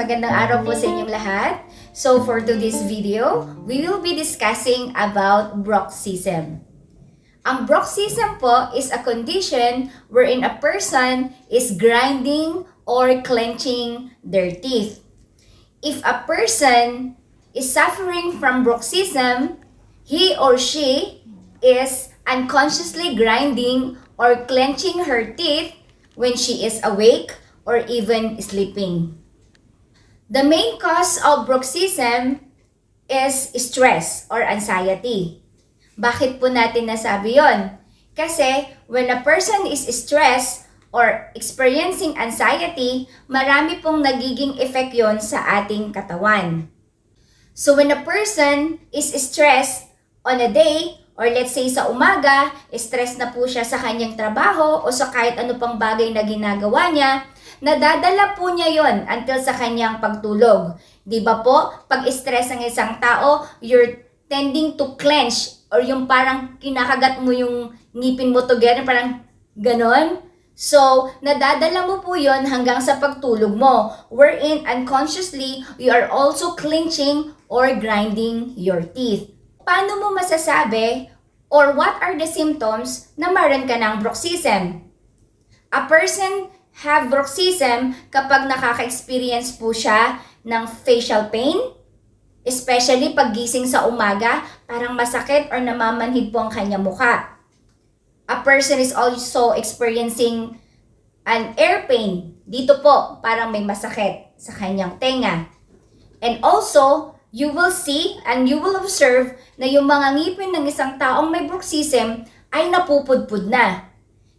Magandang araw po sa inyong lahat. So for today's video, we will be discussing about bruxism. Ang bruxism po is a condition wherein a person is grinding or clenching their teeth. If a person is suffering from bruxism, he or she is unconsciously grinding or clenching her teeth when she is awake or even sleeping. The main cause of bruxism is stress or anxiety. Bakit po natin nasabi yon? Kasi when a person is stressed or experiencing anxiety, marami pong nagiging effect yon sa ating katawan. So when a person is stressed on a day, or let's say sa umaga, stress na po siya sa kanyang trabaho o sa kahit ano pang bagay na ginagawa niya, nadadala po niya yon until sa kanyang pagtulog. Di ba po? Pag stress ng isang tao, you're tending to clench or yung parang kinakagat mo yung ngipin mo together, parang ganon. So, nadadala mo po yon hanggang sa pagtulog mo, wherein unconsciously, you are also clenching or grinding your teeth. Paano mo masasabi or what are the symptoms na meron ka ng bruxism? A person have bruxism kapag nakaka-experience po siya ng facial pain, especially pag gising sa umaga, parang masakit or namamanhid po ang kanyang mukha. A person is also experiencing an ear pain. Dito po, parang may masakit sa kanyang tenga. And also, you will see and you will observe na yung mga ngipin ng isang taong may bruxism ay napupudpud na.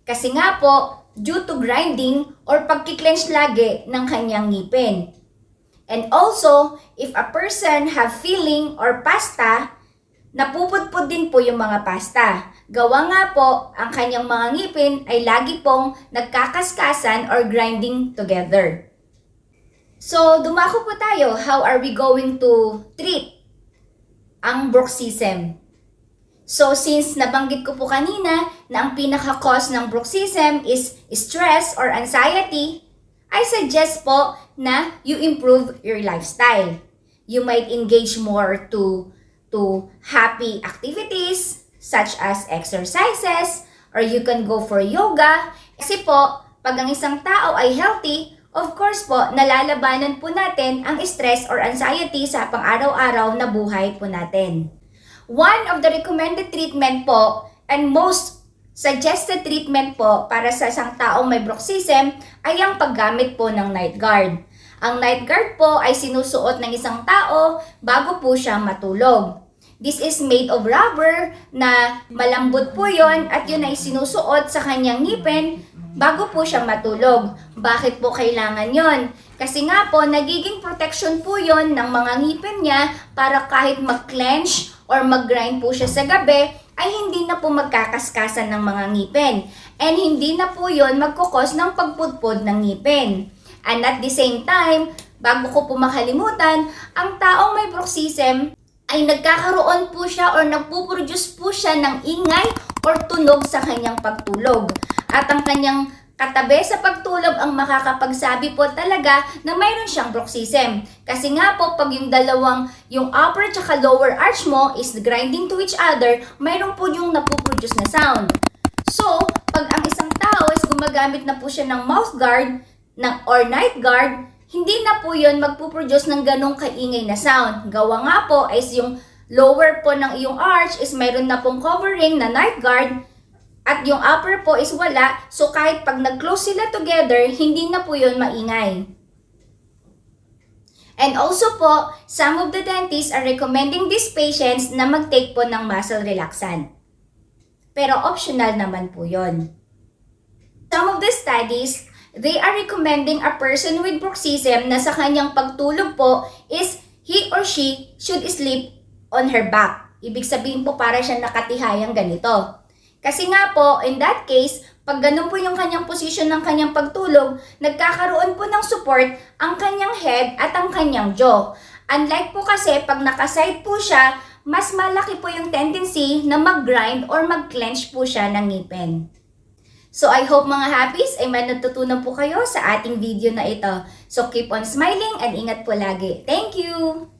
Kasi nga po, due to grinding or pagkiklench lagi ng kanyang ngipin. And also, if a person have filling or pasta, napupudpud din po yung mga pasta. Gawa nga po, ang kanyang mga ngipin ay lagi pong nagkakaskasan or grinding together. So, dumako po tayo. How are we going to treat ang bruxism? So, since nabanggit ko po kanina na ang pinaka-cause ng bruxism is stress or anxiety, I suggest po na you improve your lifestyle. You might engage more to happy activities such as exercises or you can go for yoga. Kasi po, pag ang isang tao ay healthy, of course po, nalalabanan po natin ang stress or anxiety sa pang-araw-araw na buhay po natin. One of the recommended treatment po and most suggested treatment po para sa isang taong may bruxism ay ang paggamit po ng night guard. Ang night guard po ay sinusuot ng isang tao bago po siya matulog. This is made of rubber na malambot po yon at yun ay sinusuot sa kanyang ngipin bago po siya matulog. Bakit po kailangan yon? Kasi nga po, nagiging protection po yon ng mga ngipin niya para kahit mag-clench or mag-grind po siya sa gabi, ay hindi na po magkakaskasan ng mga ngipin. And hindi na po yon magkukos ng pagpudpod ng ngipin. And at the same time, bago ko po makalimutan, ang taong may bruxism ay nagkakaroon po siya or nagpuproduce po siya ng ingay or tunog sa kanyang pagtulog. At ang kanyang katabi sa pagtulog ang makakapagsabi po talaga na mayroon siyang bruxism. Kasi nga po, pag yung upper at lower arch mo is grinding to each other, mayroon po yung napuproduce na sound. So, pag ang isang tao is gumagamit na po siya ng mouth guard or night guard, hindi na po yun magpuproduce ng ganong kaingay na sound. Gawa nga po is yung lower po ng iyong arch is mayroon na pong covering na night guard at yung upper po is wala. So kahit pag nag-close sila together, hindi na po yun maingay. And also po, some of the dentists are recommending these patients na mag-take po ng muscle relaxant. Pero optional naman po yun. Some of the studies, they are recommending a person with bruxism na sa kanyang pagtulog po is he or she should sleep on her back. Ibig sabihin po para siya nakatihayang ganito. Kasi nga po, in that case, pag ganun po yung kanyang position ng kanyang pagtulog, nagkakaroon po ng support ang kanyang head at ang kanyang jaw. Unlike po kasi, pag nakaside po siya, mas malaki po yung tendency na mag-grind or mag-clench po siya ng ngipin. So I hope mga happies ay may natutunan po kayo sa ating video na ito. So keep on smiling and ingat po lagi. Thank you!